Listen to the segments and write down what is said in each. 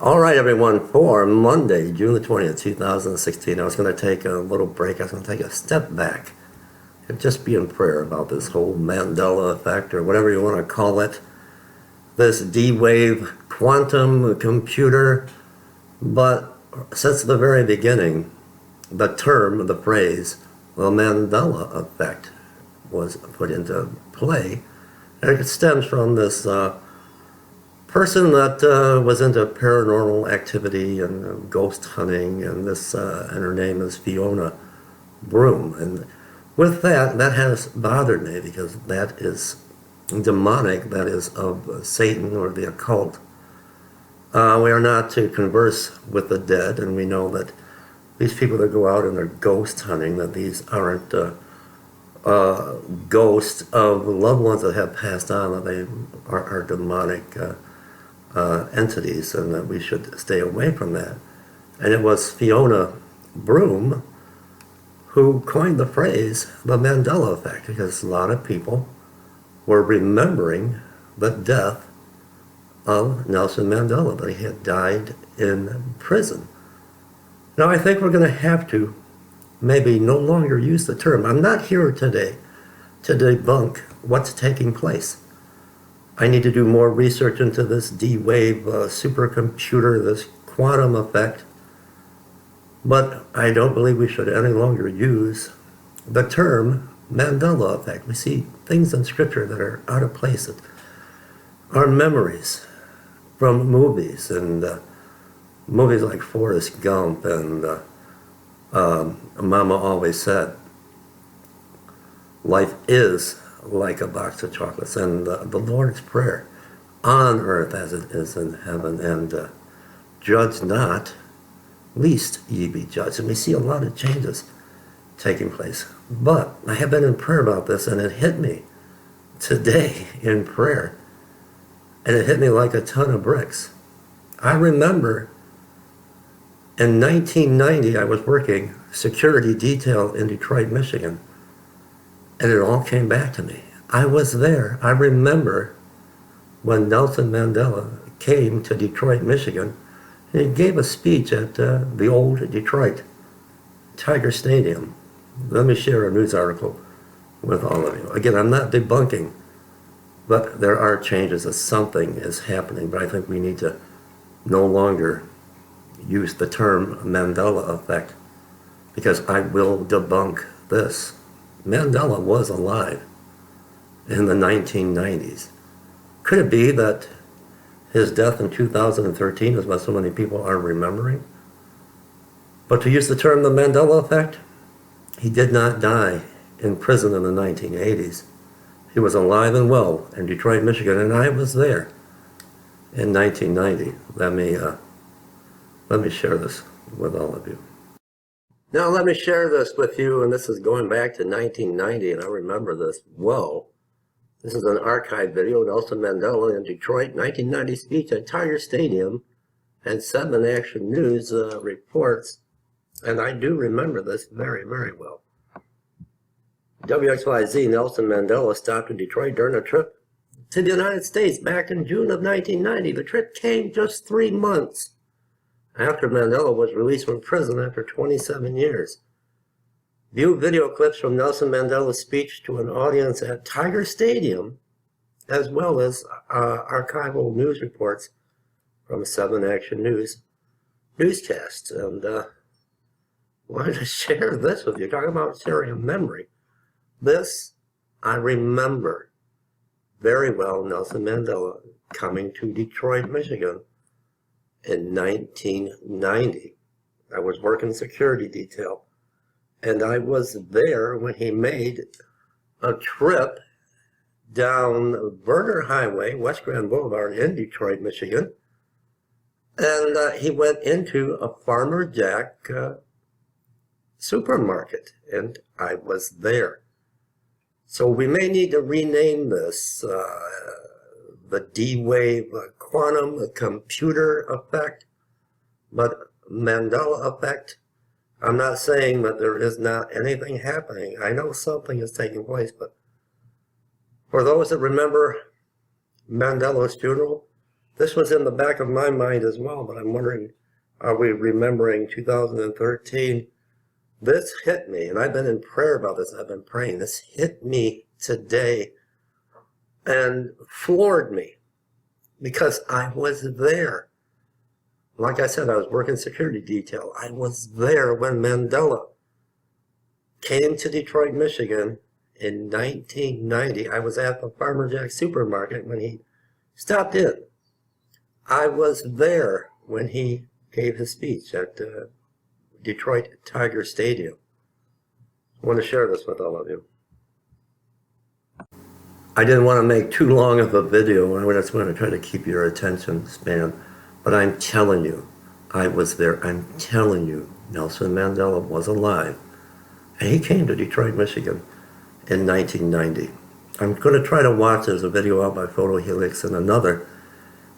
All right, everyone, for Monday, June the 20th, 2016, I was going to take a little break. I was going to take a step back and just be in prayer about this whole Mandela effect, or whatever you want to call it, this D-wave quantum computer. But since the very beginning, the term, the phrase, the Mandela effect was put into play. And it stems from this person that was into paranormal activity and ghost hunting, and her name is Fiona Broom. And with that has bothered me because that is demonic, that is of Satan or the occult. We are not to converse with the dead, and we know that these people that go out and they're ghost hunting, that these aren't ghosts of loved ones that have passed on, that they are demonic entities, and that we should stay away from that. And it was Fiona Broom who coined the phrase the Mandela effect, because a lot of people were remembering the death of Nelson Mandela, that he had died in prison. Now I think we're going to have to maybe no longer use the term. I'm not here today to debunk what's taking place. I need to do more research into this D-wave supercomputer, this quantum effect. But I don't believe we should any longer use the term Mandela effect. We see things in Scripture that are out of place, that are memories from movies, and movies like Forrest Gump and Mama Always Said. Life is like a box of chocolates, and the Lord's Prayer, on earth as it is in heaven, and judge not, lest ye be judged. And we see a lot of changes taking place. But I have been in prayer about this, and it hit me today in prayer, and it hit me like a ton of bricks. I remember in 1990, I was working security detail in Detroit, Michigan, and it all came back to me. I was there. I remember when Nelson Mandela came to Detroit, Michigan, and he gave a speech at the old Detroit Tiger Stadium. Let me share a news article with all of you. Again, I'm not debunking, but there are changes, that something is happening, but I think we need to no longer use the term Mandela effect, because I will debunk this. Mandela was alive in the 1990s. Could it be that his death in 2013 is what so many people are remembering? But to use the term the Mandela effect, he did not die in prison in the 1980s. He was alive and well in Detroit, Michigan, and I was there in 1990. Let me share this with all of you. Now let me share this with you, and this is going back to 1990, and I remember this well. This is an archive video. Nelson Mandela in Detroit, 1990 speech at Tiger Stadium, and 7 Action News reports, and I do remember this very, very well. WXYZ, Nelson Mandela stopped in Detroit during a trip to the United States back in June of 1990. The trip came just 3 months after Mandela was released from prison after 27 years. View video clips from Nelson Mandela's speech to an audience at Tiger Stadium, as well as archival news reports from 7 Action News newscast. And wanted to share this with you. Talking about sharing a memory. This, I remember very well, Nelson Mandela coming to Detroit, Michigan in 1990. I was working security detail, and I was there when he made a trip down Verner Highway, West Grand Boulevard in Detroit, Michigan, and he went into a Farmer Jack supermarket, and I was there. So we may need to rename this the D-wave quantum computer effect, but Mandela effect. I'm not saying that there is not anything happening. I know something is taking place, but for those that remember Mandela's funeral, This was in the back of my mind as well, but I'm wondering, are we remembering 2013? This hit me, and I've been in prayer about this. I've been praying. This hit me today and floored me because I was there. Like I said, I was working security detail. I was there when Mandela came to Detroit, Michigan in 1990. I was at the Farmer Jack supermarket when he stopped in. I was there when he gave his speech at Detroit Tiger Stadium. I want to share this with all of you. I didn't want to make too long of a video. I just want to try to keep your attention span. But I'm telling you, I was there. I'm telling you, Nelson Mandela was alive. And he came to Detroit, Michigan in 1990. I'm going to try to watch. There's a video out by Photo Helix and another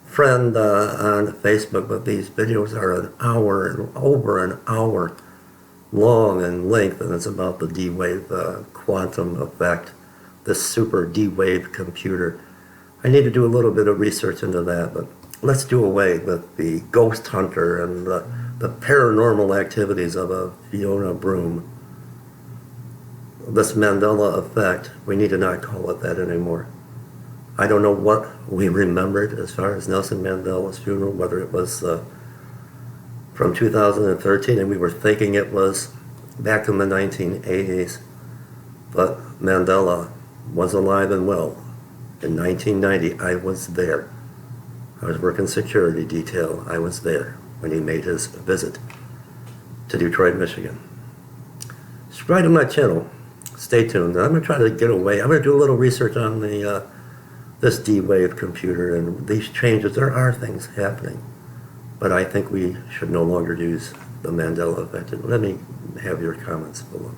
friend on Facebook, but these videos are an hour and over an hour long in length, and it's about the D-Wave quantum effect, this super D-Wave computer. I need to do a little bit of research into that, but let's do away with the ghost hunter and the paranormal activities of a Fiona Broom. This Mandela effect, we need to not call it that anymore. I don't know what we remembered as far as Nelson Mandela's funeral, whether it was from 2013 and we were thinking it was back in the 1980s, but Mandela was alive and well. In 1990, I was there. I was working security detail. I was there when he made his visit to Detroit, Michigan. Subscribe to my channel. Stay tuned. I'm going to try to get away. I'm going to do a little research on the this D-Wave computer and these changes. There are things happening, but I think we should no longer use the Mandela effect. Let me have your comments below.